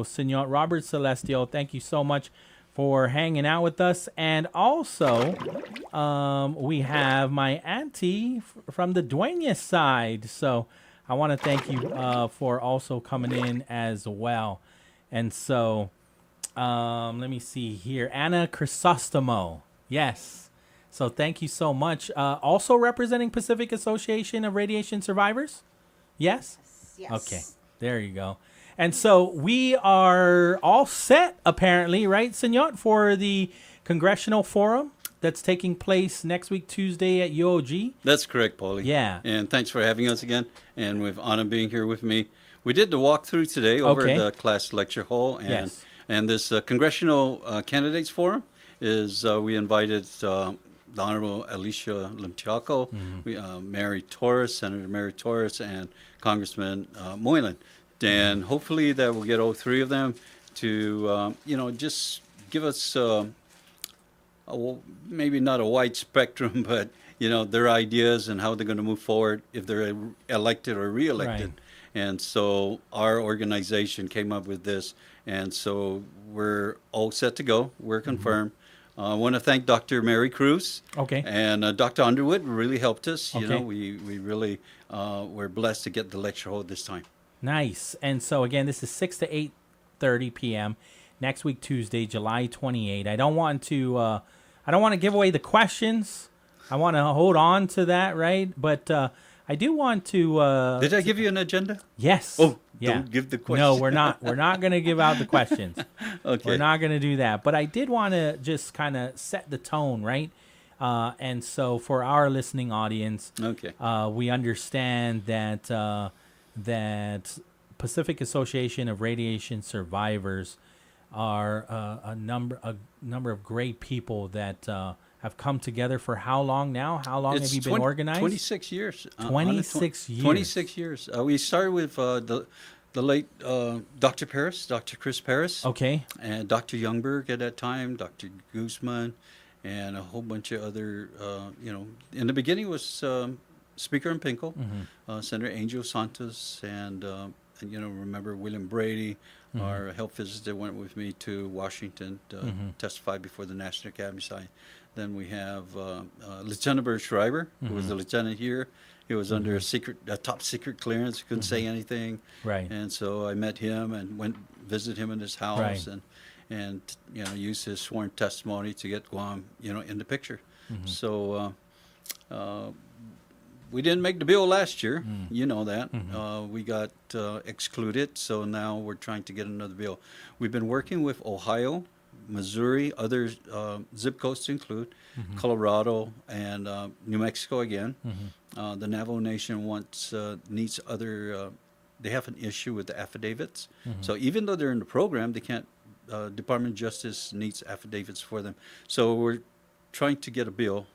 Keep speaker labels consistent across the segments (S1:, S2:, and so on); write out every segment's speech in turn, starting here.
S1: so, Senor Robert Celestial, thank you so much for hanging out with us. And also, we have my auntie from the Dueñas side. So I want to thank you for also coming in as well. And so let me see here. Anna Crisostomo. Yes. So thank you so much. Also representing Pacific Association of Radiation Survivors? Yes?
S2: Yes.
S1: Okay. There you go. And so we are all set, apparently, right, Senor, for the Congressional Forum that's taking place next week, Tuesday at UOG.
S3: That's correct, Pauly.
S1: Yeah.
S3: And thanks for having us again. And with Anna being here with me. We did the walkthrough today over
S1: Okay.
S3: at the class lecture hall. And,
S1: Yes.
S3: and this Congressional Candidates Forum is we invited the Honorable Alicia Limchiaco, Mary Torres, Senator Mary Torres, and Congressman Moylan. And hopefully that will get all three of them to, just give us, maybe not a wide spectrum, but, their ideas and how they're going to move forward if they're elected or reelected.
S1: Right.
S3: And so our organization came up with this. And so we're all set to go. We're confirmed. I want to thank Dr. Mary Cruz.
S1: Okay.
S3: And Dr. Underwood really helped us.
S1: Okay.
S3: We really were blessed to get the lecture hall this time.
S1: Nice. And so, again, this is 6 to 8:30 p.m. next week, Tuesday, July 28. I don't want to give away the questions. I want to hold on to that, right? But I do want to...
S3: Did I give you an agenda?
S1: Yes.
S3: Oh,
S1: yeah.
S3: don't give the
S1: No,
S3: questions.
S1: we're not. We're not going to give out the questions.
S3: Okay.
S1: We're not going to do that. But I did want to just kind of set the tone, right? And so for our listening audience,
S3: Okay.
S1: we understand that that Pacific Association of Radiation Survivors are a number of great people that have come together for how long now? How long have you been organized?
S3: 26 years.
S1: 26 years.
S3: 26 years. We started with the late Dr. Paris, Dr. Chris Paris,
S1: Okay.
S3: and Dr. Youngberg at that time, Dr. Guzman, and a whole bunch of other, in the beginning was Speaker and Pinkel, Senator Angel Santos, and remember William Brady, our health visitor, went with me to Washington to testify before the National Academy Science. Then we have Lieutenant Bert Schreiber, who was the lieutenant here. He was under a top secret clearance. He couldn't say anything.
S1: Right.
S3: And so I met him and went visit him in his house and used his sworn testimony to get Guam, in the picture. So we didn't make the bill last year. You know that. We got excluded, so now we're trying to get another bill. We've been working with Ohio, Missouri, other zip codes to include, Colorado, and New Mexico again. The Navajo Nation needs other, they have an issue with the affidavits. So even though they're in the program, they can't, Department of Justice needs affidavits for them. So we're trying to get a bill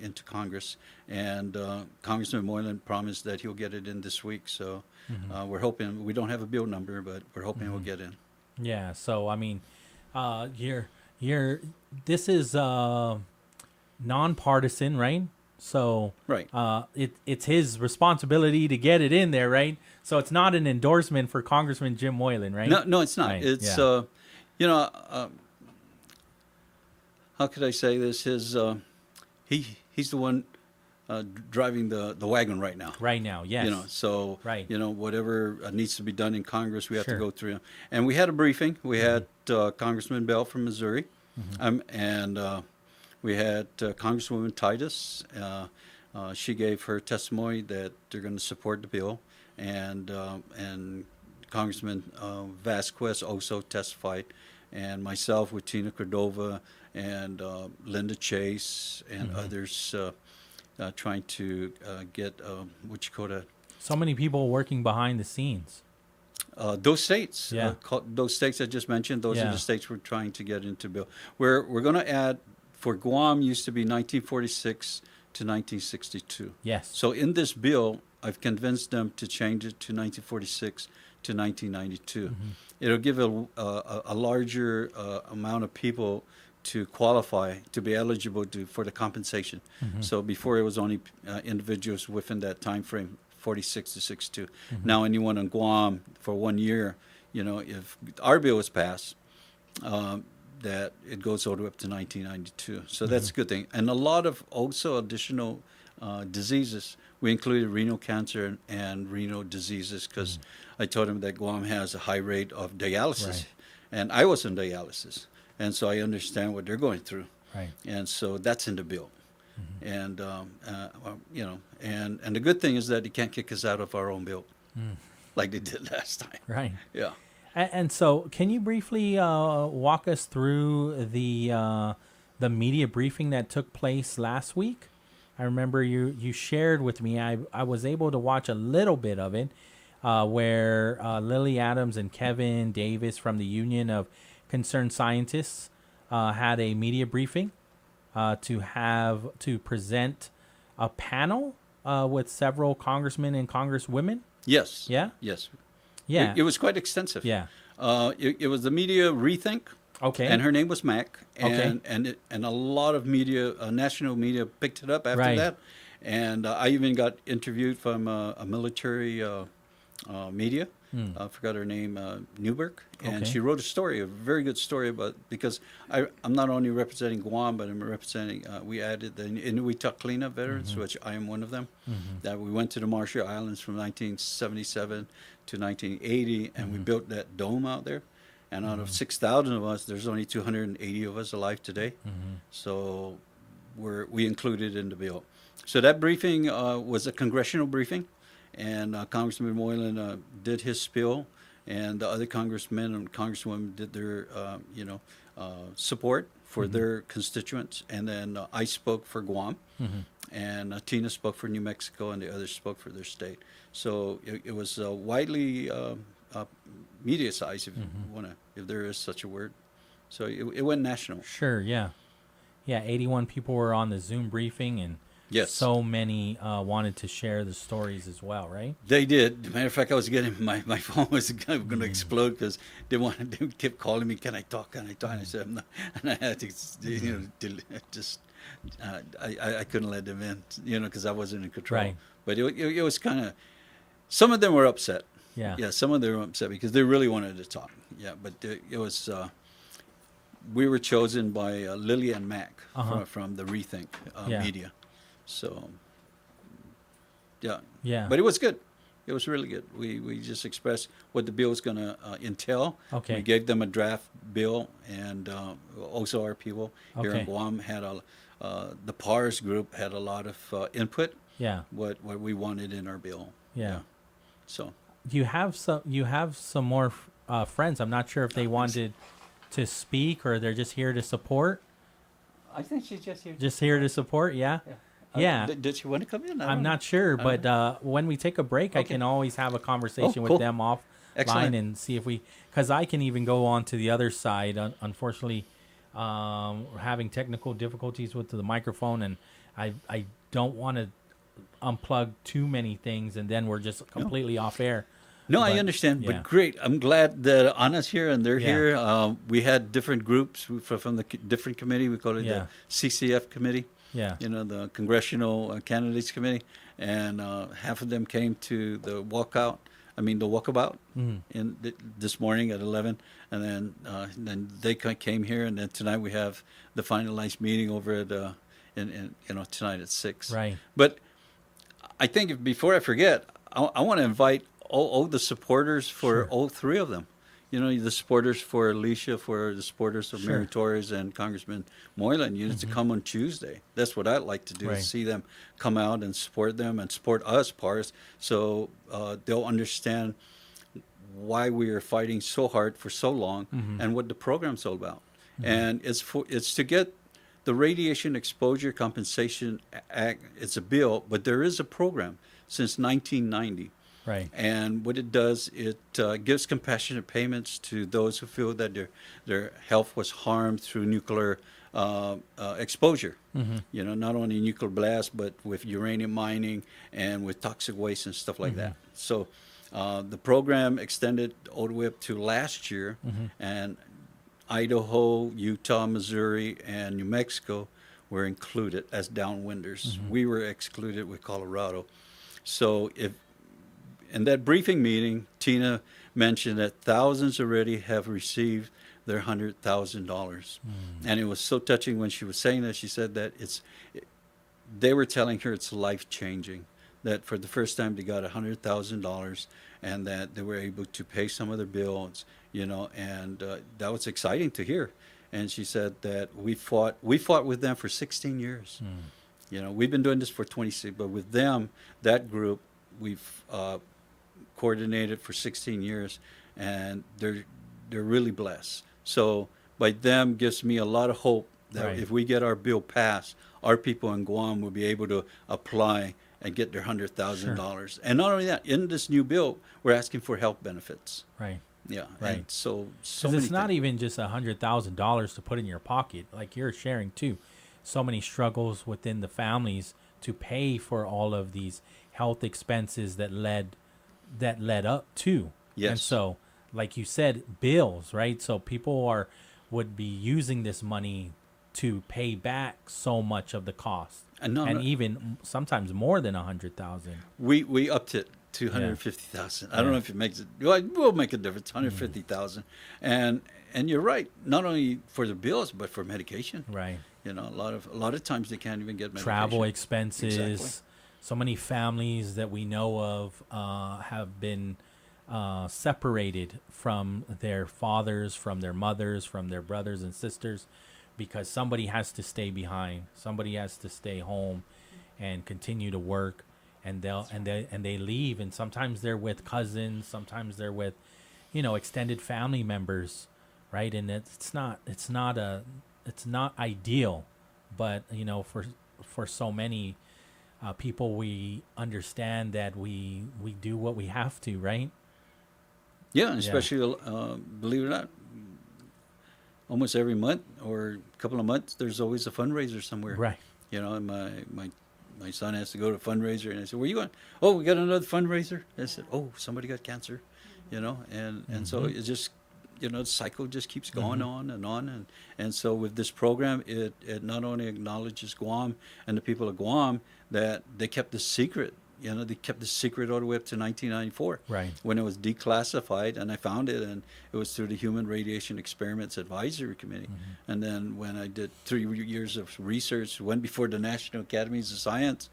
S3: into Congress, and Congressman Moylan promised that he'll get it in this week. So we're hoping, we don't have a bill number, but we're hoping we'll get in.
S1: Yeah. So I mean, this is nonpartisan, right? So
S3: Right.
S1: It's his responsibility to get it in there, right? So it's not an endorsement for Congressman Jim Moylan, right?
S3: No, it's not.
S1: Right,
S3: It's
S1: yeah.
S3: how could I say this? He's the one driving the wagon right now.
S1: Right now, yes.
S3: So
S1: Right.
S3: whatever needs to be done in Congress, we have
S1: Sure.
S3: to go through. And we had a briefing. We had Congressman Bell from Missouri, and we had Congresswoman Titus. She gave her testimony that they're going to support the bill, and Congressman Vasquez also testified, and myself with Tina Cordova and Linda Chase and others trying to get
S1: So many people working behind the scenes.
S3: those states.
S1: Yeah.
S3: Those states I just mentioned. Those are
S1: Yeah.
S3: the states we're trying to get into bill. We're going to add, for Guam used to be 1946 to 1962.
S1: Yes.
S3: So in this bill, I've convinced them to change it to 1946 to 1992. It'll give a larger amount of people to qualify to be eligible for the compensation. So before it was only individuals within that time frame, 46 to 62. Now anyone on Guam for 1 year if our bill is passed, that it goes all the way up to 1992. So that's a good thing. And a lot of also additional diseases. We included renal cancer and renal diseases because I told him that Guam has a high rate of dialysis.
S1: Right.
S3: And I was on dialysis. And so I understand what they're going through.
S1: Right.
S3: And so that's in the bill. And, and the good thing is that they can't kick us out of our own bill like they did last time.
S1: Right.
S3: Yeah.
S1: And so, can you briefly walk us through the media briefing that took place last week? I remember you shared with me. I was able to watch a little bit of it, where Lily Adams and Kevin Davis from the Union of Concerned Scientists had a media briefing to present a panel with several congressmen and congresswomen.
S3: Yes.
S1: Yeah.
S3: Yes.
S1: Yeah.
S3: It was quite extensive.
S1: Yeah.
S3: It was the media rethink.
S1: Okay.
S3: And her name was Mac.
S1: Okay.
S3: And a lot of media, national media, picked it up after
S1: Right.
S3: that. And I even got interviewed from a military media. I forgot her name, Newberg. And
S1: Okay.
S3: she wrote a story, a very good story about, because I'm not only representing Guam, but I'm representing, we added the Inuit Cleanup veterans, which I am one of them. That we went to the Marshall Islands from 1977 to 1980, and we built that dome out there. And out of 6,000 of us, there's only 280 of us alive today. So we included in the bill. So that briefing was a congressional briefing, and Congressman Moylan did his spiel, and the other congressmen and congresswomen did their, support for their constituents. And then I spoke for Guam, and Tina spoke for New Mexico, and the others spoke for their state. So it was widely media-sized, if you want to, if there is such a word. So it went national.
S1: Sure. Yeah. Yeah. 81 people were on the Zoom briefing, and
S3: Yes.
S1: so many wanted to share the stories as well. Right.
S3: They did. Matter of fact, I was getting my phone was going to explode because they kept calling me. Can I talk? Can I talk? And I said, I'm not. And I had to, I couldn't let them in, because I wasn't in control.
S1: Right.
S3: But it was kind of. Some of them were upset.
S1: Yeah.
S3: Yeah, some of them were upset because they really wanted to talk. Yeah, but it was. We were chosen by Lily and Mac from the Rethink
S1: Yeah.
S3: media. So. Yeah.
S1: Yeah.
S3: But it was good. It was really good. We just expressed what the bill was going to entail.
S1: Okay.
S3: We gave them a draft bill, and also our people here
S1: Okay.
S3: in Guam had the PARS group had a lot of input.
S1: Yeah.
S3: What we wanted in our bill.
S1: Yeah.
S3: So.
S1: You have some more friends. I'm not sure if they wanted to speak or they're just here to support.
S3: I think she's just here.
S1: Just here to support. Yeah. Yeah.
S3: Did she want to come in?
S1: I'm not sure, but when we take a break, I
S3: Okay.
S1: can always have a conversation
S3: cool.
S1: with them offline
S3: Excellent.
S1: and see if because I can even go on to the other side. Unfortunately, we're having technical difficulties with the microphone, and I don't want to unplug too many things, and then we're just completely off air.
S3: No, I
S1: But,
S3: understand,
S1: yeah.
S3: but great. I'm glad that Anna's here and they're
S1: Yeah.
S3: here. We had different groups from the different committee. We call it
S1: Yeah.
S3: the CCF committee.
S1: Yeah.
S3: The Congressional Candidates Committee, and half of them came to the walkabout this morning at 11, and then they came here, and then tonight we have the finalized meeting over at tonight at 6.
S1: Right.
S3: But I think before I forget, I want to invite all the supporters for all three of them. The supporters for Alicia, for the supporters of Mary Torres and Congressman Moylan, to come on Tuesday. That's what I'd like to do,
S1: Right.
S3: is see them come out and support them and support us, PARS, so they'll understand why we are fighting so hard for so long and what the program's all about. And it's to get the Radiation Exposure Compensation Act. It's a bill, but there is a program since 1990.
S1: Right.
S3: And what it does, it gives compassionate payments to those who feel that their health was harmed through nuclear exposure. Not only nuclear blast, but with uranium mining and with toxic waste and stuff like that. So the program extended all the way up to last year, and Idaho, Utah, Missouri, and New Mexico were included as downwinders. We were excluded with Colorado. So in that briefing meeting, Tina mentioned that thousands already have received their $100,000, and it was so touching when she was saying that. She said that they were telling her it's life changing. That for the first time they got $100,000, and that they were able to pay some of their bills, and that was exciting to hear. And she said that we fought with them for 16 years. We've been doing this for 26, but with them, that group, we've coordinated for 16 years, and they're really blessed. So by them gives me a lot of hope that
S1: Right.
S3: if we get our bill passed, our people in Guam will be able to apply and get their $100,000. And not only that, in this new bill, we're asking for health benefits.
S1: Right.
S3: Yeah,
S1: Right.
S3: and so
S1: Because
S3: many
S1: it's not
S3: things.
S1: even just $100,000 to put in your pocket, like you're sharing too. So many struggles within the families to pay for all of these health expenses that led up to. And
S3: Yes.
S1: so, like you said, bills, right? So people would be using this money to pay back so much of the cost,
S3: And no,
S1: and
S3: no,
S1: even sometimes more than 100,000.
S3: we upped it to 150,000. I don't
S1: Yeah.
S3: know if it makes it. Well, it will make a difference. 150,000, and you're right. Not only for the bills, but for medication.
S1: Right.
S3: A lot of times they can't even get medication.
S1: Travel expenses.
S3: Exactly.
S1: So many families that we know of have been separated from their fathers, from their mothers, from their brothers and sisters, because somebody has to stay behind. Somebody has to stay home and continue to work, and they leave, and sometimes they're with cousins, sometimes they're with, extended family members, right? And it's not ideal, but for so many people, we understand that we do what we have to, right?
S3: Yeah, and especially believe it or not, almost every month or a couple of months, there's always a fundraiser somewhere.
S1: Right.
S3: And my son has to go to a fundraiser, and I said, "Where you going?" "Oh, we got another fundraiser." I said, "Oh, somebody got cancer," and so it just, the cycle just keeps going on, and so with this program, it not only acknowledges Guam and the people of Guam that they kept the secret. They kept the secret all the way up to 1994,
S1: Right.
S3: when it was declassified, and I found it, and it was through the Human Radiation Experiments Advisory Committee. And then when I did 3 years of research, went before the National Academies of Science,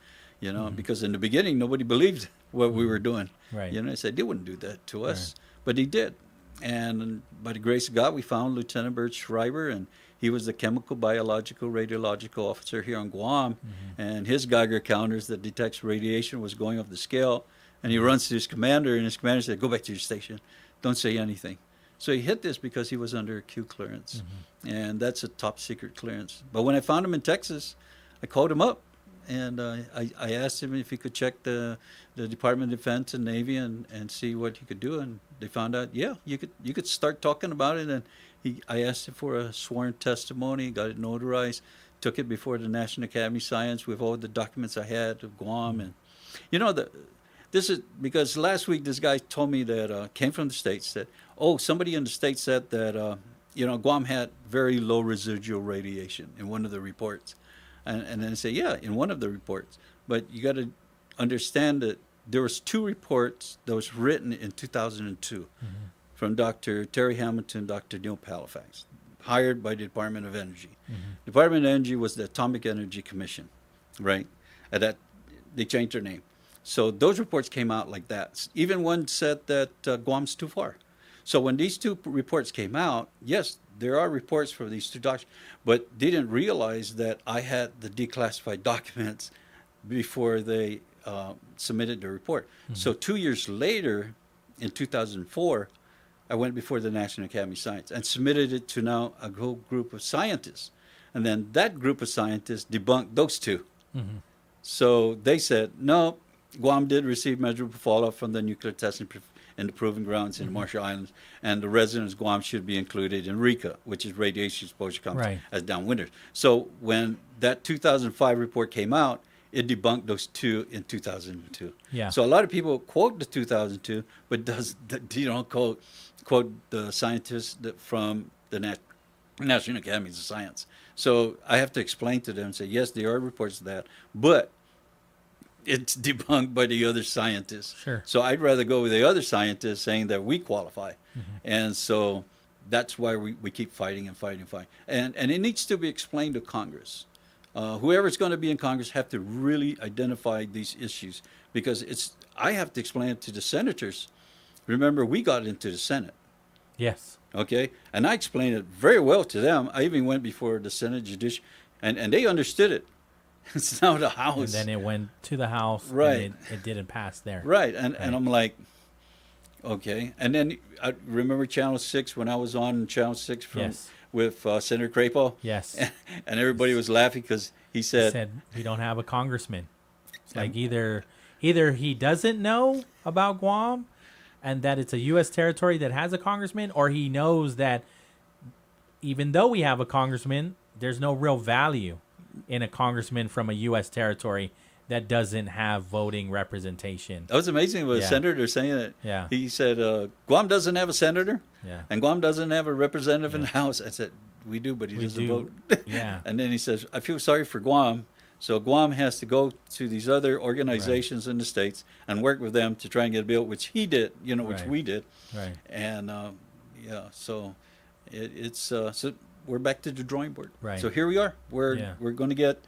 S3: because in the beginning nobody believed what we were doing.
S1: Right.
S3: I said they wouldn't do that to us, but he did. And by the grace of God, we found Lieutenant Bert Schreiber, and he was the chemical, biological, radiological officer here on Guam, and his Geiger counters that detects radiation was going off the scale. And he runs to his commander, and his commander said, "Go back to your station. Don't say anything." So he hit this because he was under Q clearance, and that's a top secret clearance. But when I found him in Texas, I called him up, and I asked him if he could check the Department of Defense and Navy and see what he could do, and they found out, yeah, you could start talking about it. And I asked him for a sworn testimony, got it notarized, took it before the National Academy of Science with all the documents I had of Guam. And this is because last week this guy told me that came from the States that, somebody in the States said that Guam had very low residual radiation in one of the reports. And then I say, yeah, in one of the reports. But you got to understand that there was 2 reports that was written in 2002 from Dr. Terry Hamilton, Dr. Neil Palafax, hired by the Department of Energy. Department of Energy was the Atomic Energy Commission, right? And that they changed their name. So those reports came out like that. Even one said that Guam's too far. So when these 2 reports came out, yes, there are reports for these 2 doctors, but they didn't realize that I had the declassified documents before they submitted the report. So 2 years later, in 2004, I went before the National Academy of Science and submitted it to now a whole group of scientists. And then that group of scientists debunked those 2. So they said, no, Guam did receive measurable fallout from the nuclear testing in the proving grounds in the Marshall Islands, and the residents of Guam should be included in RECA, which is radiation exposure counts
S1: Right.
S3: as downwinders. So when that 2005 report came out, it debunked those 2 in 2002.
S1: Yeah.
S3: So a lot of people quote the 2002, but don't quote the scientists from the National Academies of Science. So I have to explain to them and say, yes, there are reports of that, but it's debunked by the other scientists.
S1: Sure.
S3: So I'd rather go with the other scientists saying that we qualify. And so that's why we keep fighting and fighting and fighting. And it needs to be explained to Congress. Whoever's going to be in Congress have to really identify these issues, because I have to explain it to the senators. Remember, we got into the Senate.
S1: Yes.
S3: Okay, and I explained it very well to them. I even went before the Senate Judiciary, and they understood it. It's now the House.
S1: And then it went to the House.
S3: Right.
S1: And it didn't pass there.
S3: Right, and I'm like, okay. And then I remember Channel 6 when I was on Channel 6 with Senator Crapo.
S1: Yes.
S3: And everybody was laughing because he
S1: He
S3: said,
S1: said we don't have a congressman. It's like either he doesn't know about Guam and that it's a U.S. territory that has a congressman, or he knows that even though we have a congressman, there's no real value in a congressman from a U.S. territory that doesn't have voting representation.
S3: that was amazing with a
S1: Yeah.
S3: senator saying it.
S1: Yeah.
S3: He said, Guam doesn't have a senator,
S1: Yeah.
S3: and Guam doesn't have a representative in the House. I said, we do, but he
S1: We
S3: doesn't
S1: do.
S3: vote.
S1: Yeah.
S3: And then he says, I feel sorry for Guam. So Guam has to go to these other organizations in the States and work with them to try and get a bill, which he did, which
S1: Right.
S3: we did.
S1: Right.
S3: And so so we're back to the drawing board.
S1: Right.
S3: So here we are.
S1: Yeah.
S3: We're going to get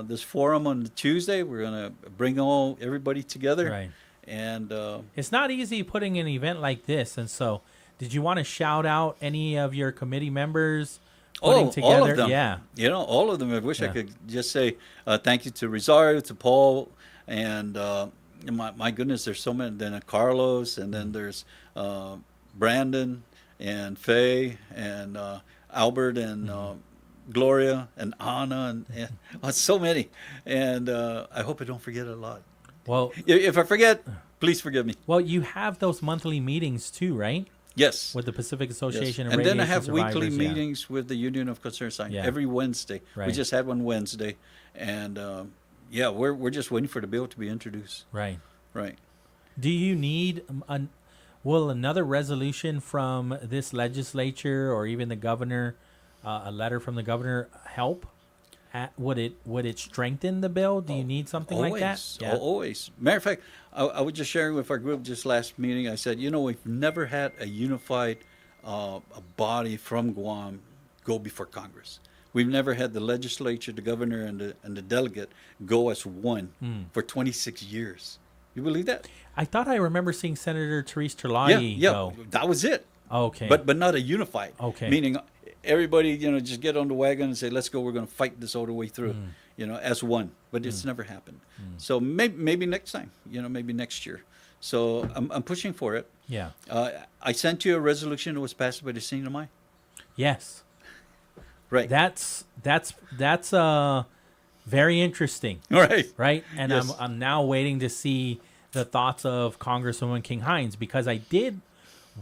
S3: this forum on Tuesday. We're going to bring everybody together.
S1: Right.
S3: And
S1: It's not easy putting an event like this, and so did you want to shout out any of your committee members putting together?
S3: all of them.
S1: Yeah.
S3: All of them. I wish I
S1: Yeah.
S3: could just say thank you to Rosario, to Paul, and my goodness, there's so many. Then Carlos, and then there's Brandon and Faye and Albert and Gloria and Anna and so many. And I hope I don't forget a lot.
S1: Well,
S3: If I forget, please forgive me.
S1: you have those monthly meetings too, right?
S3: Yes.
S1: With the Pacific
S3: Yes.
S1: Association of
S3: And then I
S1: Radiation
S3: have weekly
S1: Survivors, yeah.
S3: meetings with the Union of Concerned Scientists
S1: Yeah.
S3: every Wednesday. We
S1: Right.
S3: just had one Wednesday, and we're just waiting for the bill to be introduced.
S1: Right.
S3: Right.
S1: Do you need will another resolution from this legislature or even the governor, a letter from the governor, help? Would it strengthen the bill? Do you need something like that?
S3: Always. Matter of fact, I was just sharing with our group just last meeting. I said, we've never had a unified a body from Guam go before Congress. We've never had the legislature, the governor, and the delegate go as one for 26 years. You believe that?
S1: I thought I remember seeing Senator Therese Terlagi go.
S3: That was it.
S1: Okay.
S3: But not a unified.
S1: Okay.
S3: Meaning everybody, just get on the wagon and say, let's go. We're going to fight this all the way through, as one. But it's never happened. So maybe next time, maybe next year. So I'm pushing for it.
S1: Yeah.
S3: I sent you a resolution that was passed by the Sinamai.
S1: Yes.
S3: Right.
S1: That's very interesting.
S3: All right.
S1: Right? And
S3: Yes.
S1: I'm now waiting to see the thoughts of Congresswoman King Hines, because I did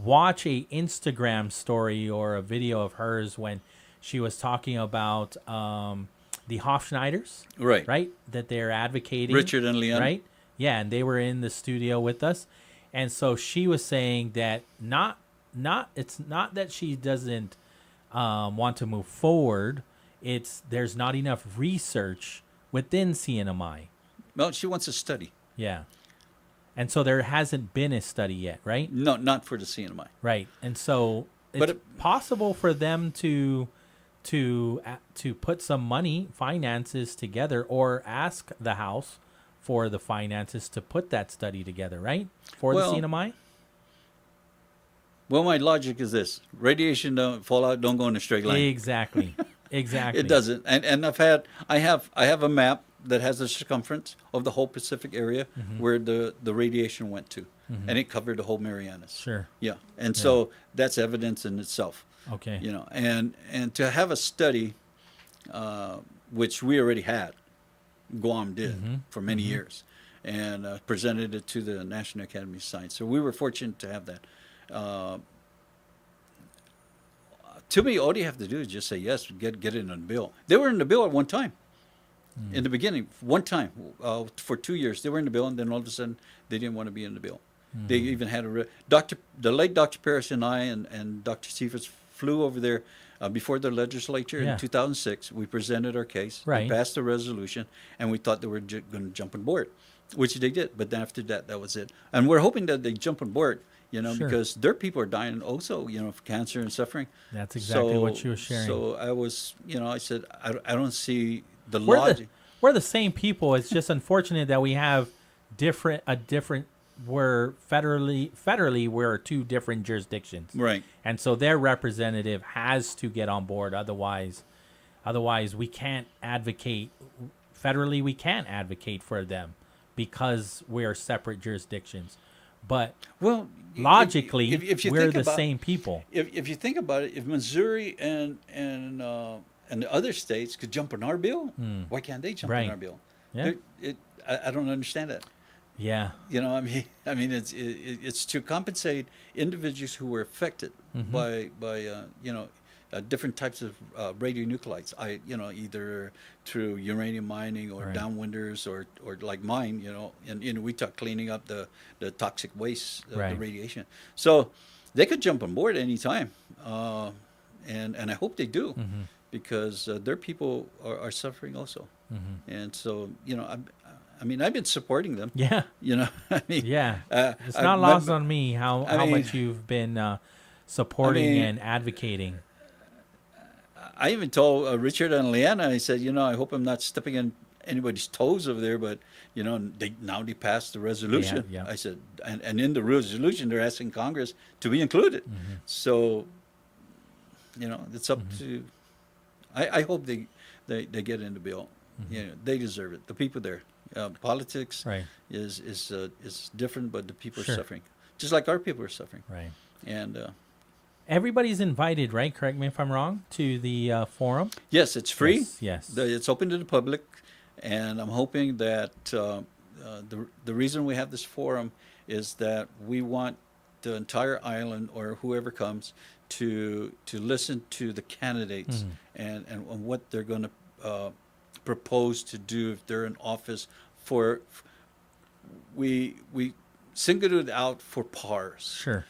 S1: watch a Instagram story or a video of hers when she was talking about the Hofschneiders,
S3: Right.
S1: right? That they're advocating.
S3: Richard and Leanne.
S1: Right? Yeah, and they were in the studio with us. And so she was saying that it's not that she doesn't want to move forward. It's there's not enough research within CNMI.
S3: Well, she wants a study.
S1: Yeah. And so there hasn't been a study yet, right?
S3: No, not for the CNMI.
S1: Right. And so it's
S3: But
S1: possible for them to put some money, finances together, or ask the House for the finances to put that study together, right? For
S3: Well,
S1: the CNMI?
S3: Well, my logic is this: radiation fallout don't go in a straight line.
S1: Exactly. Exactly.
S3: It doesn't. And I have a map that has the circumference of the whole Pacific area where the radiation went to, and it covered the whole Marianas.
S1: Sure.
S3: Yeah, and so that's evidence in itself.
S1: Okay.
S3: And to have a study, which we already had, Guam did for many years, and presented it to the National Academy of Science. So we were fortunate to have that. To me, all you have to do is just say yes, get it in the bill. They were in the bill at one time. In the beginning, one time, for 2 years, they were in the bill, and then all of a sudden, they didn't want to be in the bill. They even had the late Dr. Paris and I and Dr. Cephas flew over there before the legislature
S1: Yeah.
S3: in 2006. We presented our case.
S1: Right.
S3: We passed the resolution, and we thought they were going to jump on board. which they did. But then after that, that was it. And we're hoping that they jump on board,
S1: Sure.
S3: because their people are dying also, of cancer and suffering.
S1: That's exactly what you were sharing.
S3: So I was, I said, I don't see the
S1: We're
S3: logic.
S1: we're the same people. It's just unfortunate that we have different. We're federally we're two different jurisdictions,
S3: Right.
S1: and so their representative has to get on board. Otherwise, we can't advocate federally. We can't advocate for them because we're separate jurisdictions. But
S3: Well,
S1: logically,
S3: if you
S1: we're
S3: think
S1: the
S3: about,
S1: same people.
S3: If you think about it, if Missouri and the other states could jump on our bill, why can't they jump
S1: Right.
S3: on our bill?
S1: Yeah.
S3: I don't understand that.
S1: Yeah.
S3: I mean, it's to compensate individuals who were affected
S1: Mm-hmm.
S3: by different types of radionuclides. Either through uranium mining or
S1: Right.
S3: downwinders or like mine. And we talk cleaning up the toxic waste, the
S1: Right.
S3: radiation. So they could jump on board anytime, and I hope they do,
S1: Mm-hmm.
S3: because their people are suffering also.
S1: Mm-hmm.
S3: And so, I've been supporting them.
S1: Yeah. Yeah. It's not lost on me how much you've been supporting and advocating.
S3: I even told Richard and Leanna, I said, I hope I'm not stepping on anybody's toes over there, but, they passed the resolution.
S1: Yeah.
S3: I said, and in the resolution, they're asking Congress to be included.
S1: Mm-hmm.
S3: So, it's up to, I hope they get in the bill.
S1: Mm-hmm.
S3: They deserve it. The people there. Politics
S1: Right.
S3: is different, but the people
S1: Sure.
S3: are suffering, just like our people are suffering.
S1: Right.
S3: And
S1: Everybody's invited, right? Correct me if I'm wrong, to the forum.
S3: yes, it's free.
S1: Yes.
S3: It's open to the public, and I'm hoping that the reason we have this forum is that we want the entire island or whoever comes to listen to the candidates and what they're going to propose to do if they're in office. We singled it out for PARS.
S1: Sure.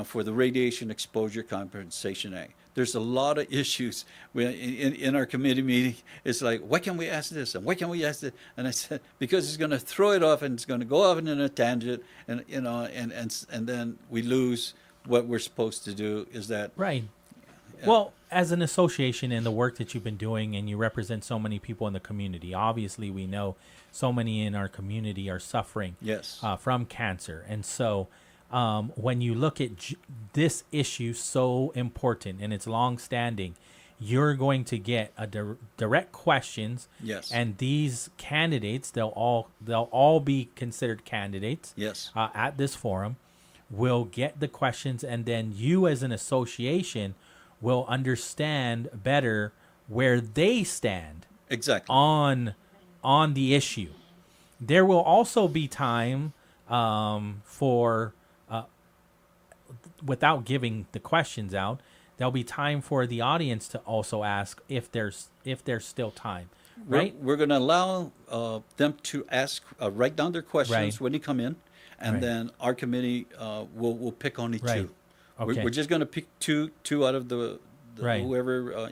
S3: For the Radiation Exposure Compensation Act. There's a lot of issues in our committee meeting. It's like, why can't we ask this? And why can't we ask this? And I said, because it's going to throw it off and it's going to go off in a tangent. And, and then we lose what we're supposed to do is that.
S1: Right. Well, as an association and the work that you've been doing, and you represent so many people in the community, obviously we know so many in our community are suffering
S3: Yes.
S1: From cancer. And so when you look at this issue, so important and it's long-standing, you're going to get a direct questions.
S3: Yes.
S1: And these candidates, they'll all be considered candidates.
S3: Yes.
S1: At this forum, will get the questions, and then you as an association will understand better where they stand
S3: Exactly.
S1: on the issue. There will also be time for without giving the questions out, there'll be time for the audience to also ask if there's still time, right?
S3: We're going to allow them to ask, write down their questions
S1: Right.
S3: when they come in, and
S1: Right.
S3: then our committee will pick only
S1: Right.
S3: two.
S1: Okay.
S3: We're just going to pick two out of the
S1: Right.
S3: whoever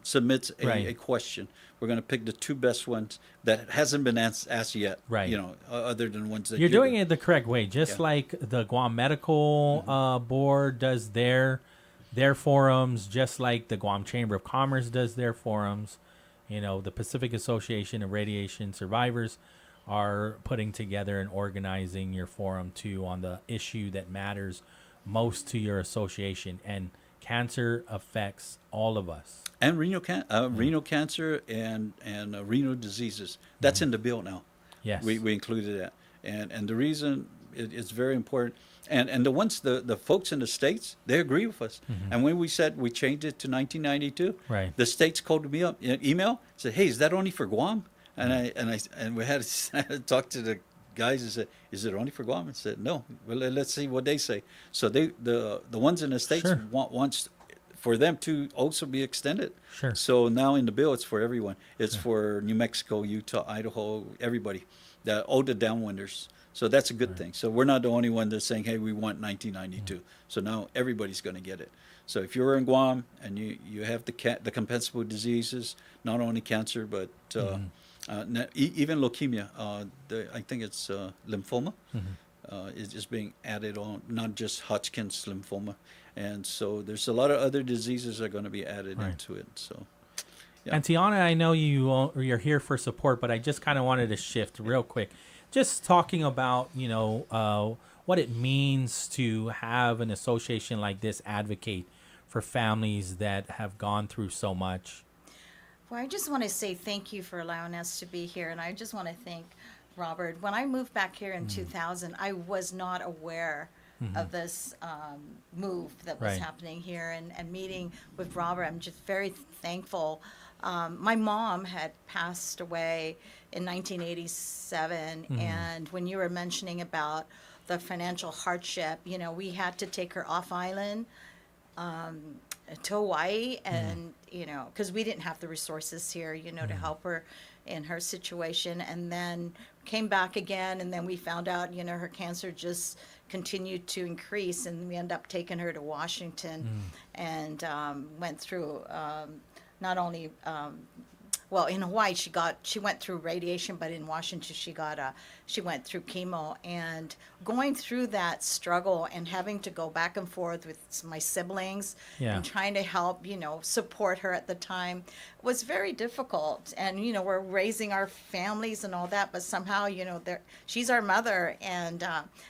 S3: submits
S1: Right.
S3: a question. We're going to pick the two best ones that hasn't been asked yet.
S1: Right.
S3: Other than ones that
S1: You're doing it the correct way, just
S3: Yeah.
S1: like the Guam Medical Board does their forums, just like the Guam Chamber of Commerce does their forums. The Pacific Association of Radiation Survivors are putting together and organizing your forum too on the issue that matters most to your association. And cancer affects all of us.
S3: And renal cancer and renal diseases. That's in the bill now.
S1: Yes.
S3: We included that, and the reason it's very important. And the ones the folks in the states, they agree with us. And when we said we changed it to 1992,
S1: Right.
S3: the states called me up in email, said, "Hey, is that only for Guam?" And we had to talk to the guys and said, "Is it only for Guam?" And said, "No. Well, let's see what they say." So the ones in the states
S1: Sure.
S3: wants for them to also be extended.
S1: Sure.
S3: So now in the bill, it's for everyone. It's for New Mexico, Utah, Idaho, everybody, all the downwinders. So that's a good thing. So we're not the only one that's saying, hey, we want 1992. So now everybody's going to get it. So if you're in Guam and you have the compensable diseases, not only cancer, but Even leukemia. I think it's lymphoma. Is being added on, not just Hodgkin's lymphoma, and so there's a lot of other diseases that are going to be added
S1: Right.
S3: into it. So, yeah.
S1: And Tiana, I know you're here for support, but I just kind of wanted to shift real quick, just talking about what it means to have an association like this advocate for families that have gone through so much.
S2: Well, I just want to say thank you for allowing us to be here. And I just want to thank Robert. When I moved back here in 2000, I was not aware of this move that was
S1: Right.
S2: happening here, and meeting with Robert. I'm just very thankful. My mom had passed away in 1987. And when you were mentioning about the financial hardship, we had to take her off island to Hawaii, and because we didn't have the resources here, to help her in her situation, and then came back again, and then we found out, her cancer just continued to increase, and we ended up taking her to Washington, and went through not only well, in Hawaii she went through radiation, but in Washington she went through chemo, and going through that struggle and having to go back and forth with my siblings
S1: Yeah.
S2: and trying to help, support her at the time was very difficult. And we're raising our families and all that, but somehow she's our mother, and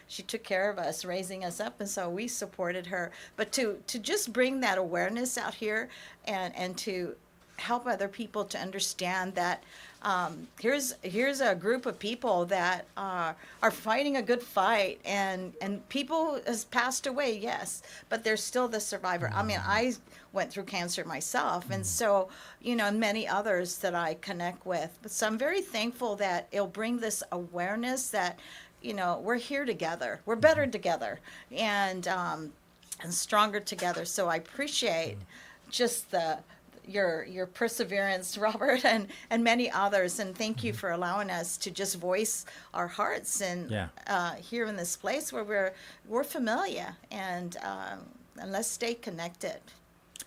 S2: she took care of us, raising us up, and so we supported her. But to just bring that awareness out here, and to help other people to understand that here's a group of people that are fighting a good fight, and people has passed away, yes, but there's still the survivor. I mean, I went through cancer myself, and so and many others that I connect with. But so I'm very thankful that it'll bring this awareness that we're here together, we're better together, and stronger together. So I appreciate just your perseverance, Robert, and many others, and thank you for allowing us to just voice our hearts, and here in this place where we're familiar, and let's stay connected.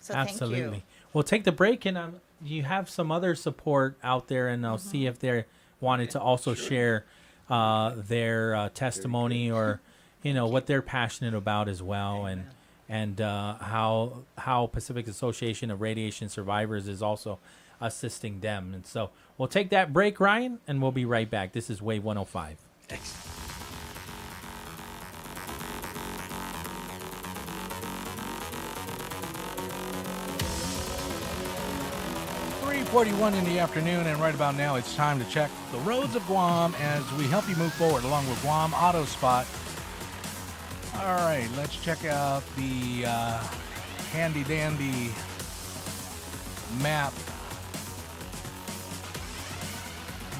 S2: So
S1: Absolutely.
S2: Thank you.
S1: We'll take the break, and you have some other support out there, and I'll see if they wanted to also share their testimony, or what they're passionate about as well, and how Pacific Association of Radiation Survivors is also assisting them. And so we'll take that break, Ryan, and we'll be right back. This is Wave 105.
S3: Thanks.
S4: 3:41 in the afternoon, and right about now it's time to check the roads of Guam as we help you move forward along with Guam Auto Spot. All right, let's check out the handy dandy map.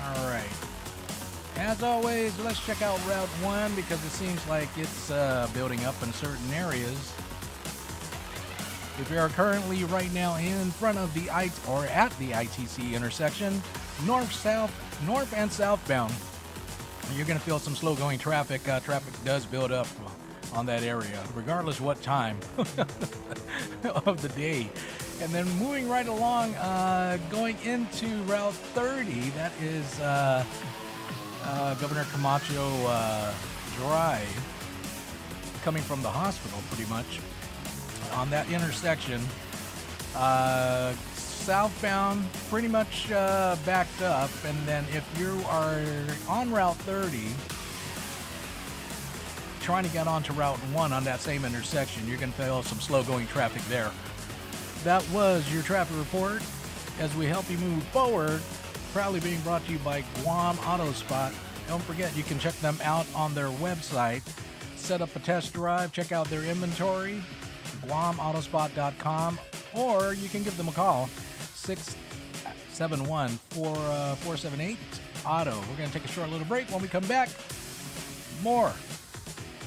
S4: All right. As always, let's check out Route 1 because it seems like it's building up in certain areas. If you are currently right now in front of the at the ITC intersection, north and southbound, you're going to feel some slow-going traffic. Traffic does build up on that area, regardless what time of the day. And then moving right along, going into Route 30, that is Governor Camacho Drive, coming from the hospital pretty much. On that intersection, southbound pretty much backed up, and then if you are on Route 30 trying to get onto Route 1 on that same intersection, you're going to feel some slow-going traffic there. That was your traffic report as we help you move forward, proudly being brought to you by Guam Auto Spot. Don't forget, you can check them out on their website, set up a test drive, check out their inventory, GuamAutospot.com, or you can give them a call, 671-478-AUTO. We're going to take a short little break. When we come back, more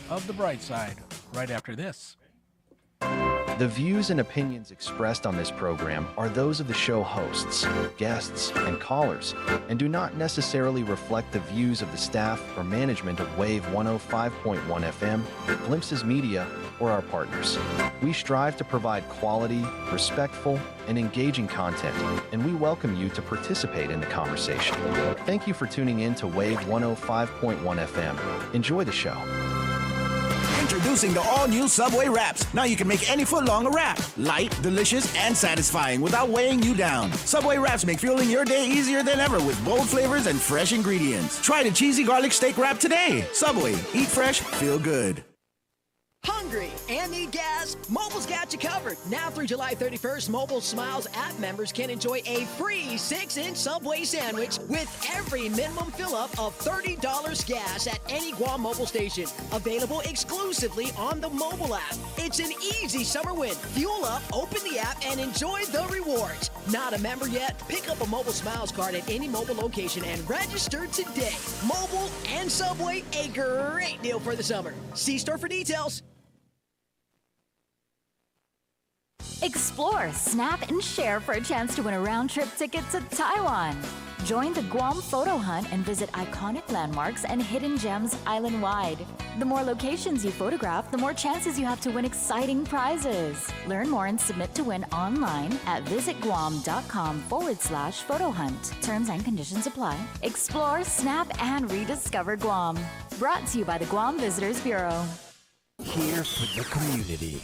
S4: of the bright side right after this.
S5: The The views and opinions expressed on this program are those of the show hosts, guests, and callers, and do not necessarily reflect the views of the staff or management of Wave 105.1 FM, Glimpses Media, or our partners. We strive to provide quality, respectful, and engaging content, and we welcome you to participate in the conversation. Thank you for tuning in to Wave 105.1 FM. Enjoy the show.
S6: Introducing the all-new Subway Wraps. Now you can make any footlong a wrap. Light, delicious, and satisfying without weighing you down. Subway Wraps make fueling your day easier than ever with bold flavors and fresh ingredients. Try the cheesy garlic steak wrap today. Subway. Eat fresh, feel good.
S7: Hungry and need gas? Mobile's got you covered. Now through July 31st, Mobile Smiles app members can enjoy a free 6-inch Subway sandwich with every minimum fill-up of $30 gas at any Guam mobile station. Available exclusively on the mobile app. It's an easy summer win. Fuel up, open the app, and enjoy the rewards. Not a member yet? Pick up a Mobile Smiles card at any mobile location and register today. Mobile and Subway, a great deal for the summer. See store for details.
S8: Explore, snap, and share for a chance to win a round-trip ticket to Taiwan. Join the Guam Photo Hunt and visit iconic landmarks and hidden gems island-wide. The more locations you photograph, the more chances you have to win exciting prizes. Learn more and submit to win online at visitguam.com/photo hunt. Terms and conditions apply. Explore, snap, and rediscover Guam. Brought to you by the Guam Visitors Bureau.
S9: Here for the community.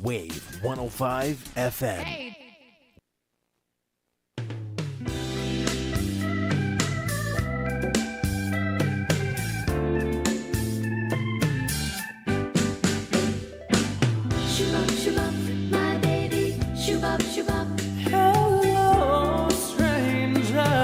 S9: Wave 105 FM.
S8: Hey.
S10: Shubop, shubop, my baby. Shubop, shubop.
S1: Hello, stranger.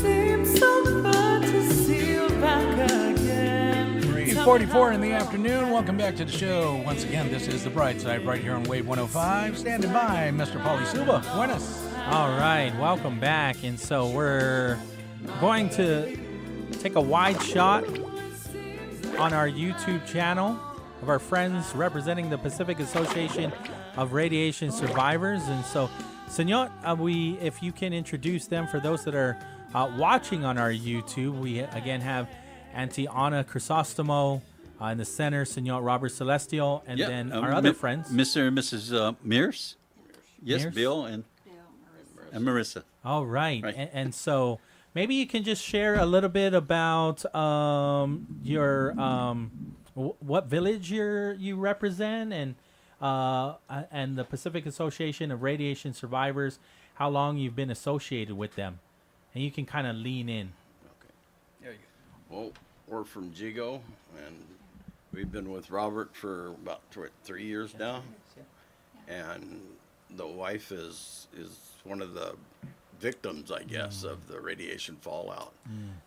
S1: Seems so good to see you back again.
S4: 3:44 in the afternoon. Welcome back to the show. Once again, this is the BrightSide right here on Wave 105. Standing by, Mr. Pauly Suba. Buenas.
S1: All right, welcome back. And so we're going to take a wide shot on our YouTube channel of our friends representing the Pacific Association of Radiation Survivors. And so, Senor, if you can introduce them for those that are watching on our YouTube, we again have Auntie Ana Crisostomo in the center, Senor Robert Celestial, and then our other friends.
S3: Mr. and Mrs. Mears. Yes,
S1: Mears?
S3: Bill and Marissa.
S1: All right.
S3: Right.
S1: And so maybe you can just share a little bit about your what village you represent and the Pacific Association of Radiation Survivors, how long you've been associated with them. And you can kind of lean in.
S11: Okay. Well, we're from Jigo, and we've been with Robert for about 3 years now. And the wife is one of the victims, I guess, of the radiation fallout.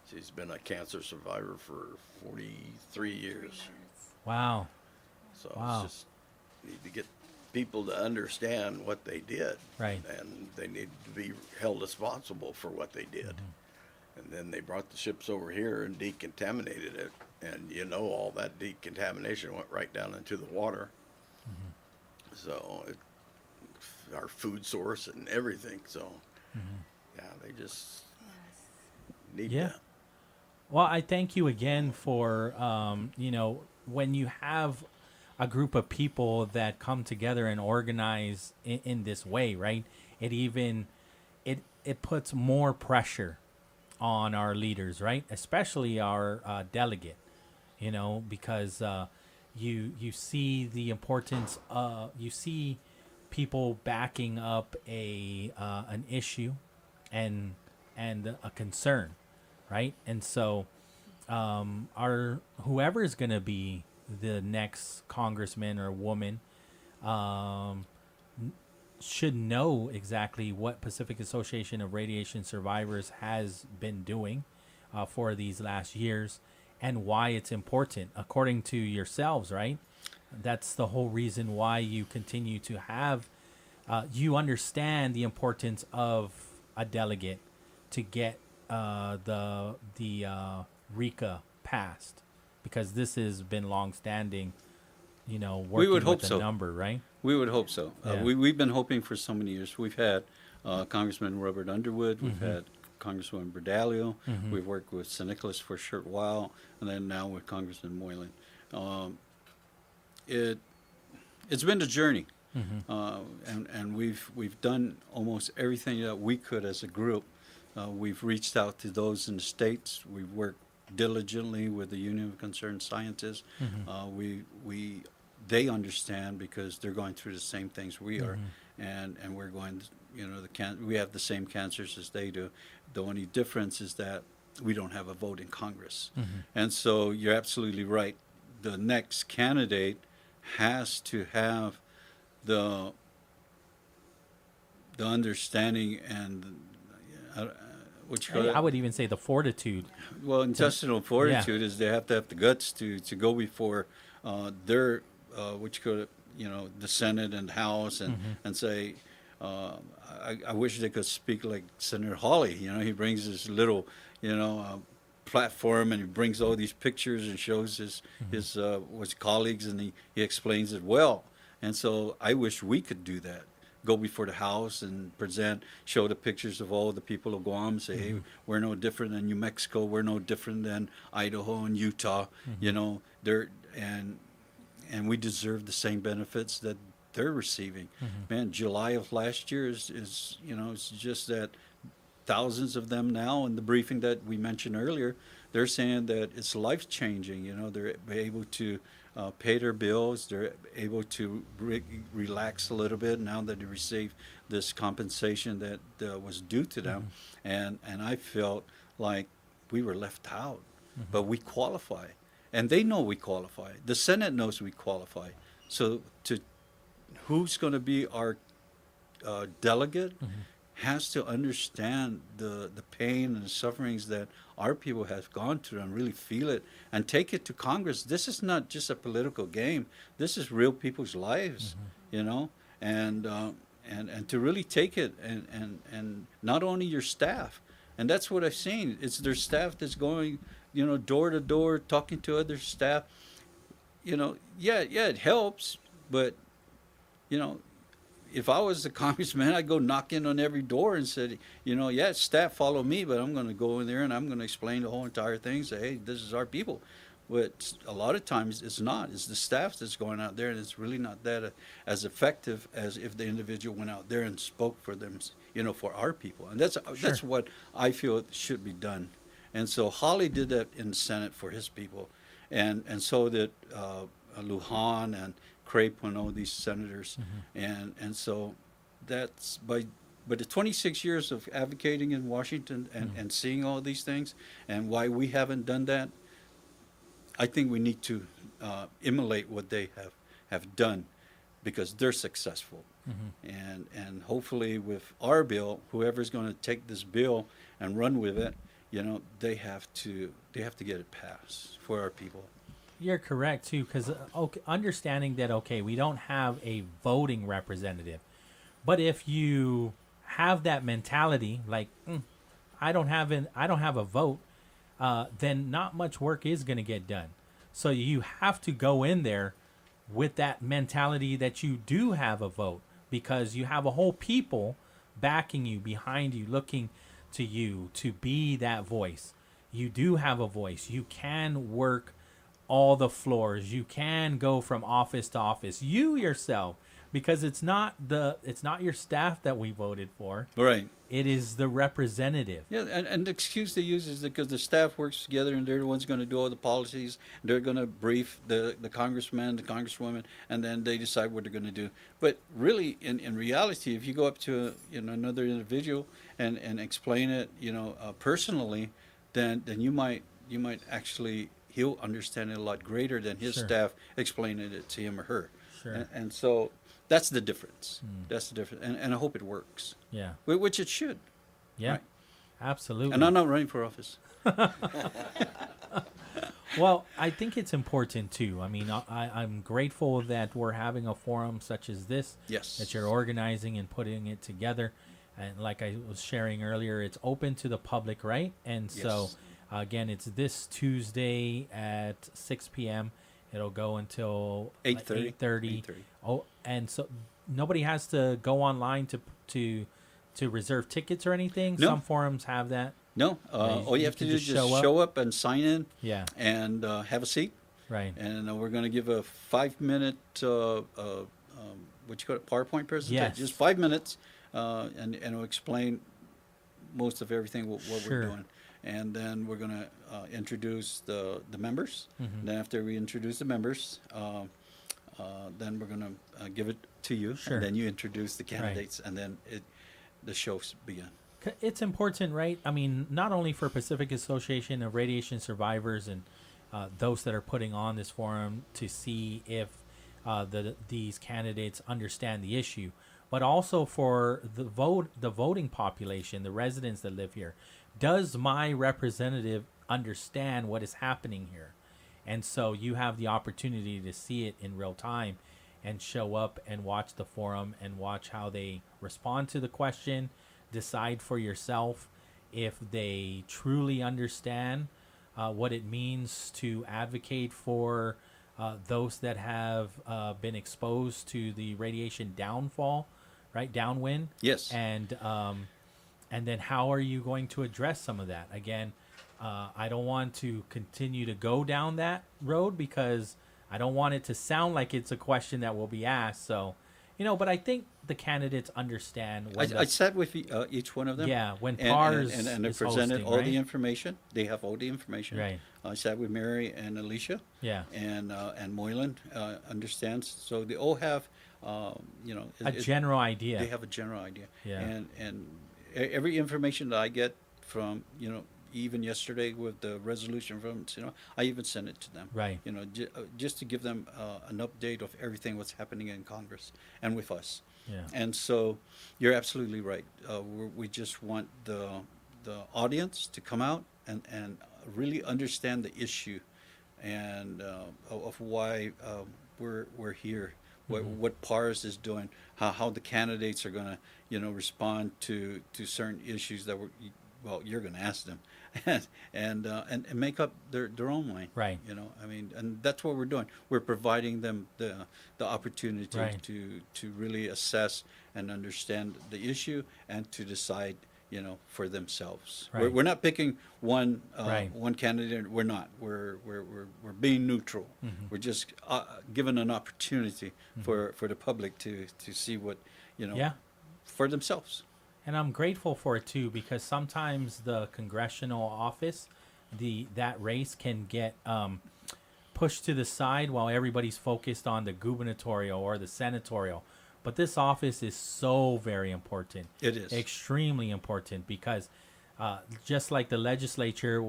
S11: She's been a cancer survivor for 43 years.
S1: Wow.
S11: So
S1: Wow.
S11: it's just need to get people to understand what they did.
S1: Right.
S11: And they need to be held responsible for what they did. And then they brought the ships over here and decontaminated it. And all that decontamination went right down into the water. So our food source and everything. So, yeah, they just need that.
S1: Well, I thank you again for, when you have a group of people that come together and organize in this way, right? It puts more pressure on our leaders, right? Especially our delegate, because you see the importance you see people backing up an issue and a concern, right? And so our whoever is going to be the next congressman or woman should know exactly what Pacific Association of Radiation Survivors has been doing for these last years and why it's important, according to yourselves, right? That's the whole reason why you continue to have, you understand the importance of a delegate to get the RICA passed, because this has been long-standing, working
S3: We would hope
S1: with
S3: so.
S1: a number, right?
S3: We would hope so.
S1: Yeah.
S3: We've been hoping for so many years. We've had Congressman Robert Underwood. We've
S1: Mm-hmm.
S3: had Congresswoman Berdalio. We've worked with St. Nicholas for a short while, and then now with Congressman Moylan. It's been a journey, and we've done almost everything that we could as a group. We've reached out to those in the states. We've worked diligently with the Union of Concerned Scientists. They understand because they're going through the same things we are, and we're going. We have the same cancers as they do. The only difference is that we don't have a vote in Congress, and so you're absolutely right. The next candidate has to have the understanding and what you call it?
S1: I would even say the fortitude.
S3: Well, intestinal fortitude is they have to have the guts to go before their what you call it, the Senate and House and say, I wish they could speak like Senator Hawley. He brings this little, platform and he brings all these pictures and shows his colleagues and he explains it well. And so I wish we could do that. Go before the House and show the pictures of all the people of Guam, say, hey, we're no different than New Mexico, we're no different than Idaho and Utah, and we deserve the same benefits that they're receiving. Man, July of last year is it's just that thousands of them now in the briefing that we mentioned earlier, they're saying that it's life changing. They're able to pay their bills. They're able to relax a little bit now that they receive this compensation that was due to them. And I felt like we were left out, but we qualify. And they know we qualify. The Senate knows we qualify. So who's going to be our delegate has to understand the pain and the sufferings that our people have gone through and really feel it and take it to Congress. This is not just a political game. This is real people's lives, and to really take it and not only your staff. And that's what I've seen. It's their staff that's going, door to door, talking to other staff. It helps, but, if I was the congressman, I'd go knocking on every door and said, staff follow me, but I'm going to go in there and I'm going to explain the whole entire thing. Say, hey, this is our people. But a lot of times it's not. It's the staff that's going out there, and it's really not that as effective as if the individual went out there and spoke for them, for our people. And that's what I feel should be done. And so Hawley did that in the Senate for his people, and so did Lujan and Crape and all these senators, and so that's by the 26 years of advocating in Washington and seeing all these things and why we haven't done that. I think we need to emulate what they have done because they're successful, and hopefully with our bill, whoever's going to take this bill and run with it, they have to get it passed for our people.
S1: You're correct too, because understanding that we don't have a voting representative, but if you have that mentality, like I don't have a vote, then not much work is going to get done. So you have to go in there with that mentality that you do have a vote, because you have a whole people backing you, behind you, looking to you to be that voice. You do have a voice. You can work all the floors. You can go from office to office. You yourself, because it's not your staff that we voted for.
S3: Right.
S1: It is the representative.
S3: Yeah, and the excuse they use is because the staff works together and they're the ones going to do all the policies. They're going to brief the congressman, the congresswoman, and then they decide what they're going to do. But really, in reality, if you go up to another individual and explain it, personally, then you might actually, he'll understand it a lot greater than his staff explaining it to him or her.
S1: Sure.
S3: And so that's the difference. That's the difference. And I hope it works.
S1: Yeah.
S3: Which it should.
S1: Yeah.
S3: Right?
S1: Absolutely.
S3: And I'm not running for office.
S1: Well, I think it's important too. I mean, I'm grateful that we're having a forum such as this.
S3: Yes.
S1: That you're organizing and putting it together. And like I was sharing earlier, it's open to the public, right? And so Again, it's this Tuesday at 6 p.m. It'll go until
S3: 8:30.
S1: 8:30. Oh, and so nobody has to go online to reserve tickets or anything.
S3: No.
S1: Some forums have that.
S3: No, all you have to
S1: can
S3: do is
S1: just
S3: just show up and sign in.
S1: Yeah.
S3: And have a seat.
S1: Right.
S3: And we're going to give a 5-minute, what you call it, PowerPoint presentation.
S1: Yes.
S3: Just 5 minutes, and it'll explain most of everything what
S1: Sure.
S3: we're doing. And then we're going to introduce the members.
S1: Mm-hmm.
S3: Then after we introduce the members, then we're going to give it to you.
S1: Sure.
S3: And then you introduce the candidates, and then the shows begin.
S1: It's important, right? I mean, not only for Pacific Association of Radiation Survivors and those that are putting on this forum to see if these candidates understand the issue, but also for the voting population, the residents that live here. Does my representative understand what is happening here? And so you have the opportunity to see it in real time and show up and watch the forum and watch how they respond to the question. Decide for yourself if they truly understand what it means to advocate for those that have been exposed to the radiation downfall, right, downwind.
S3: Yes.
S1: And then how are you going to address some of that? Again, I don't want to continue to go down that road because I don't want it to sound like it's a question that will be asked. So, but I think the candidates understand.
S3: I sat with each one of them.
S1: Yeah, when
S3: and
S1: PARS
S3: and they
S1: is
S3: presented
S1: hosting,
S3: all
S1: right?
S3: the information. They have all the information.
S1: Right.
S3: I sat with Mary and Alicia.
S1: Yeah.
S3: And Moylan understands. So they all have,
S1: a general idea.
S3: They have a general idea.
S1: Yeah.
S3: And every information that I get from even yesterday with the resolution from I even sent it to them.
S1: Right.
S3: Just to give them an update of everything what's happening in Congress and with us.
S1: Yeah.
S3: And so you're absolutely right. We just want the audience to come out and really understand the issue and of why we're here, what PARS is doing, how the candidates are going to respond to certain issues that you're going to ask them, and make up their own mind.
S1: Right.
S3: And that's what we're doing. We're providing them the opportunity
S1: Right.
S3: to really assess and understand the issue and to decide, for themselves.
S1: Right.
S3: We're not picking one
S1: Right.
S3: one candidate. We're not. We're being neutral.
S1: Mm-hmm.
S3: We're just given an opportunity for the public to see what
S1: Yeah.
S3: for themselves.
S1: And I'm grateful for it too, because sometimes the congressional office, that race can get pushed to the side while everybody's focused on the gubernatorial or the senatorial. But this office is so very important.
S3: It is.
S1: Extremely important because just like the legislature,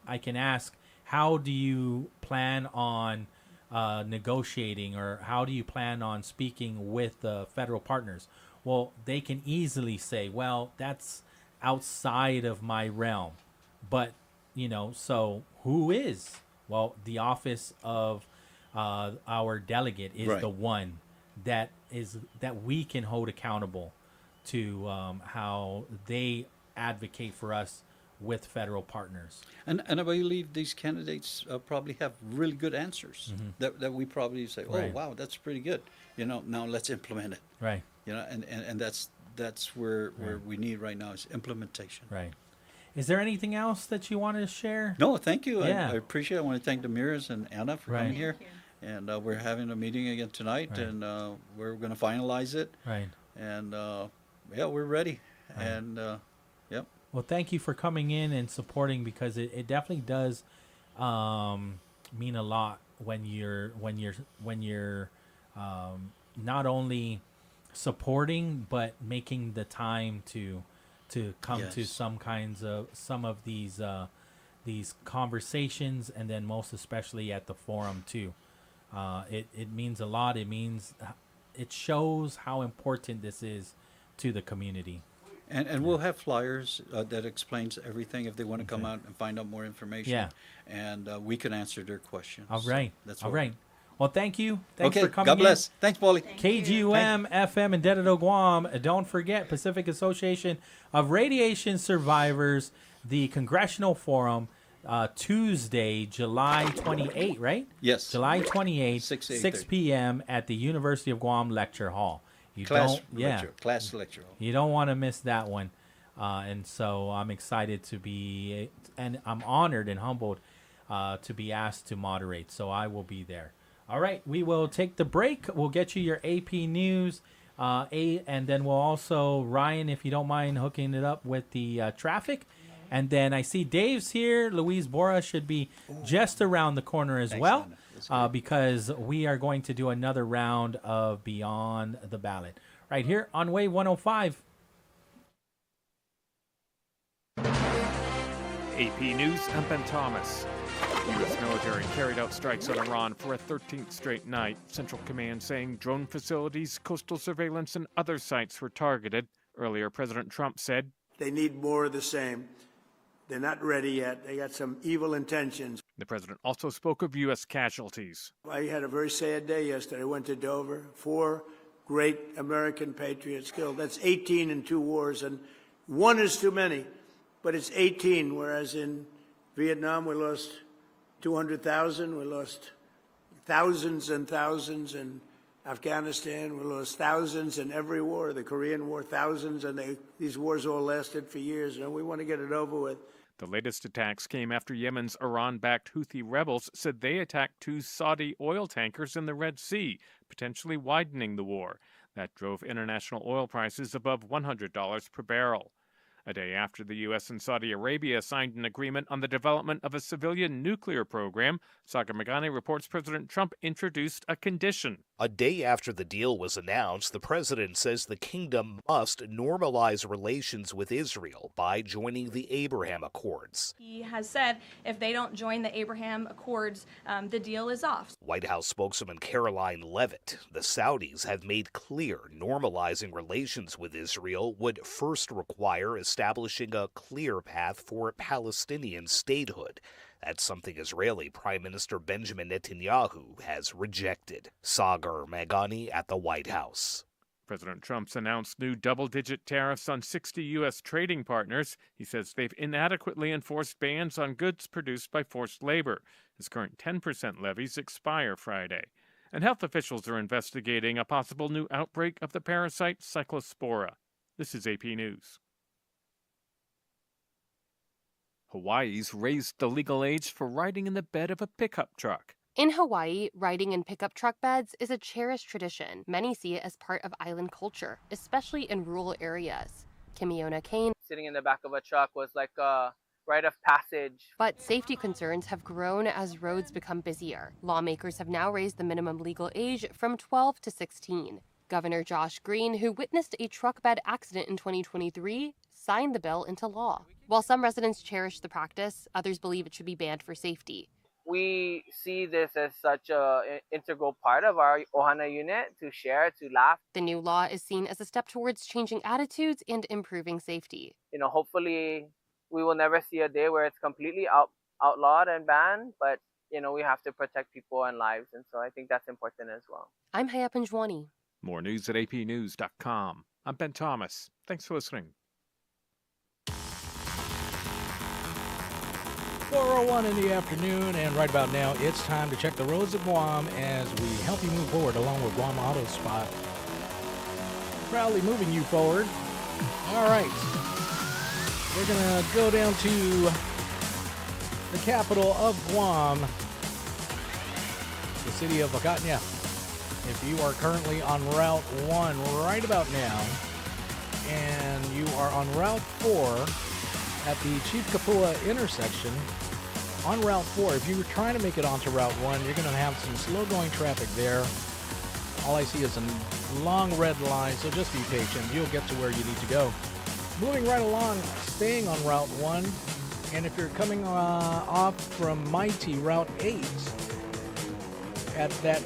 S1: I can ask, how do you plan on negotiating, or how do you plan on speaking with the federal partners? Well, they can easily say, well, that's outside of my realm. But, so who is? Well, the office of our delegate is
S3: Right.
S1: the one that we can hold accountable to how they advocate for us with federal partners.
S3: And I believe these candidates probably have really good answers that we probably say, oh,
S1: Right.
S3: wow, that's pretty good. Now let's implement it.
S1: Right.
S3: And that's where we need right now is implementation.
S1: Right. Is there anything else that you wanted to share?
S3: No, thank you.
S1: Yeah.
S3: I appreciate it. I want to thank Demirs and Anna for
S1: Right.
S3: coming here. And we're having a meeting again tonight,
S1: Right.
S3: and we're going to finalize it.
S1: Right.
S3: And we're ready.
S1: Right.
S3: And yep.
S1: Well, thank you for coming in and supporting, because it definitely does mean a lot when you're not only supporting but making the time to come to
S3: Yes.
S1: some of these conversations, and then most especially at the forum too. It means a lot. It shows how important this is to the community.
S3: And we'll have flyers that explains everything if they want to come out and find out more information.
S1: Yeah.
S3: And we can answer their questions.
S1: All right.
S3: That's
S1: All
S3: what
S1: right. Well, thank you. Thanks
S3: Okay.
S1: for coming
S3: God bless.
S1: in.
S3: Thanks, Pauly.
S1: KGUM FM in Dededo, Guam. Don't forget, Pacific Association of Radiation Survivors. the Congressional Forum Tuesday, July 28, right?
S3: Yes.
S1: July 28,
S3: 6 to
S1: 6
S3: 8:30.
S1: p.m. at the University of Guam Lecture Hall. You
S3: Class
S1: don't,
S3: lecture.
S1: you don't want to miss that one. And so I'm excited to be, and I'm honored and humbled to be asked to moderate. So I will be there. All right, we will take the break. We'll get you your AP News, and then we'll also, Ryan, if you don't mind hooking it up with the traffic. And then I see Dave's here. Louise Bora should be just around the corner as well, because we are going to do another round of Beyond the Ballot right here on Wave 105.
S12: AP News, I'm Ben Thomas. U.S. military carried out strikes on Iran for a 13th straight night. Central Command saying drone facilities, coastal surveillance, and other sites were targeted. Earlier, President Trump said,
S13: "They need more of the same. They're not ready yet. They got some evil intentions."
S12: The president also spoke of U.S. casualties.
S13: I had a very sad day yesterday. I went to Dover. 4 great American patriots killed. That's 18 in 2 wars, and 1 is too many, but it's 18, whereas in Vietnam we lost 200,000. We lost thousands and thousands in Afghanistan. We lost thousands in every war. The Korean War, thousands, and these wars all lasted for years, and we want to get it over with.
S12: The latest attacks came after Yemen's Iran-backed Houthi rebels said they attacked 2 Saudi oil tankers in the Red Sea, potentially widening the war. That drove international oil prices above $100 per barrel. A day after the U.S. and Saudi Arabia signed an agreement on the development of a civilian nuclear program, Saga Magani reports President Trump introduced a condition.
S14: A day after the deal was announced, the president says the kingdom must normalize relations with Israel by joining the Abraham Accords.
S15: He has said if they don't join the Abraham Accords, the deal is off.
S14: White House spokeswoman Caroline Leavitt, the Saudis have made clear normalizing relations with Israel would first require establishing a clear path for Palestinian statehood. That's something Israeli Prime Minister Benjamin Netanyahu has rejected. Sagar Magani at the White House.
S12: President Trump's announced new double-digit tariffs on 60 U.S. trading partners. He says they've inadequately enforced bans on goods produced by forced labor. His current 10% levies expire Friday. And health officials are investigating a possible new outbreak of the parasite Cyclospora. This is AP News. Hawaii's raised the legal age for riding in the bed of a pickup truck.
S16: In Hawaii, riding in pickup truck beds is a cherished tradition. Many see it as part of island culture, especially in rural areas. Kimiona Kane.
S17: Sitting in the back of a truck was like a rite of passage.
S16: But safety concerns have grown as roads become busier. Lawmakers have now raised the minimum legal age from 12 to 16. Governor Josh Green, who witnessed a truck bed accident in 2023, signed the bill into law. While some residents cherish the practice, others believe it should be banned for safety.
S17: We see this as such an integral part of our Ohana unit to share, to laugh.
S16: The new law is seen as a step towards changing attitudes and improving safety.
S17: Hopefully we will never see a day where it's completely outlawed and banned, but, we have to protect people and lives, and so I think that's important as well.
S16: I'm Haya Panjwani.
S12: More news at apnews.com. I'm Ben Thomas. Thanks for listening.
S4: 4:01 in the afternoon, and right about now, it's time to check the roads of Guam as we help you move forward along with Guam Auto Spot. Proudly moving you forward. All right. We're going to go down to the capital of Guam, the city of Vakatnia. If you are currently on Route 1 right about now, and you are on Route 4 at the Chief Kapua intersection, on Route 4, if you're trying to make it onto Route 1, you're going to have some slow-going traffic there. All I see is a long red line, so just be patient. You'll get to where you need to go. Moving right along, staying on Route 1, and if you're coming off from Mighty, Route 8, at that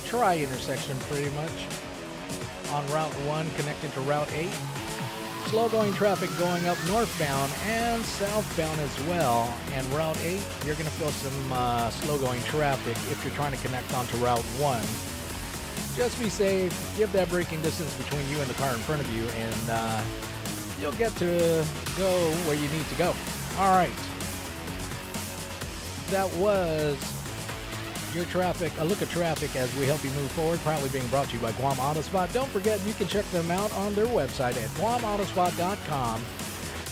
S4: tri-intersection pretty much, on Route 1 connecting to Route 8, slow-going traffic going up northbound and southbound as well. And Route 8, you're going to feel some slow-going traffic if you're trying to connect onto Route 1. Just be safe. Give that braking distance between you and the car in front of you, and you'll get to go where you need to go. All right. That was your traffic, a look at traffic as we help you move forward, proudly being brought to you by Guam Autospot. Don't forget, you can check them out on their website at guamautospot.com.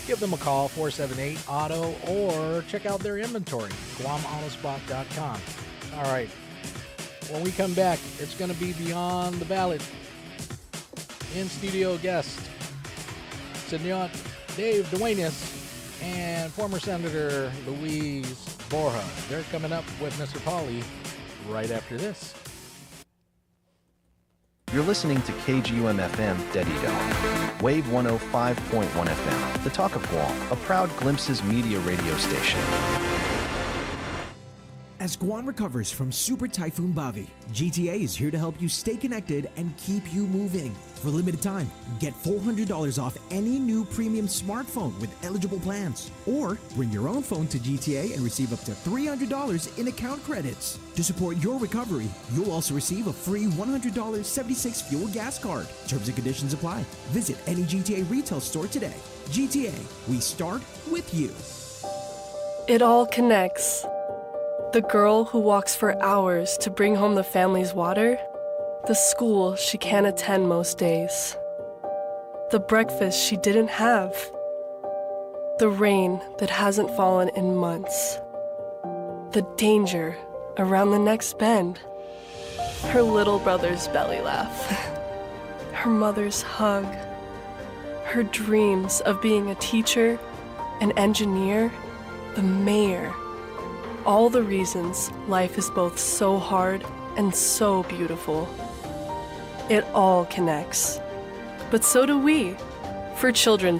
S4: Give them a call, 478-AUTO, or check out their inventory, guamautospot.com. All right. When we come back, it's going to be Beyond the Ballot. In-studio guest, Senor Dave Duenas and former Senator Luis Borja. They're coming up with Mr. Pauly right after this.
S5: You're listening to KGUM-FM Dedido, Wave 105.1 FM, the Talk of Guam, a proud Glimpses media radio station.
S18: As Guam recovers from Super Typhoon Bavi, GTA is here to help you stay connected and keep you moving. For a limited time, get $400 off any new premium smartphone with eligible plans. Or bring your own phone to GTA and receive up to $300 in account credits. To support your recovery, you'll also receive a free $100 76 fuel gas card. Terms and conditions apply. Visit any GTA retail store today. GTA, we start with you.
S19: It all connects. The girl who walks for hours to bring home the family's water, the school she can't attend most days, the breakfast she didn't have, the rain that hasn't fallen in months, the danger around the next bend, her little brother's belly laugh, her mother's hug, her dreams of being a teacher, an engineer, the mayor. All the reasons life is both so hard and so beautiful. It all connects. But so do we. For children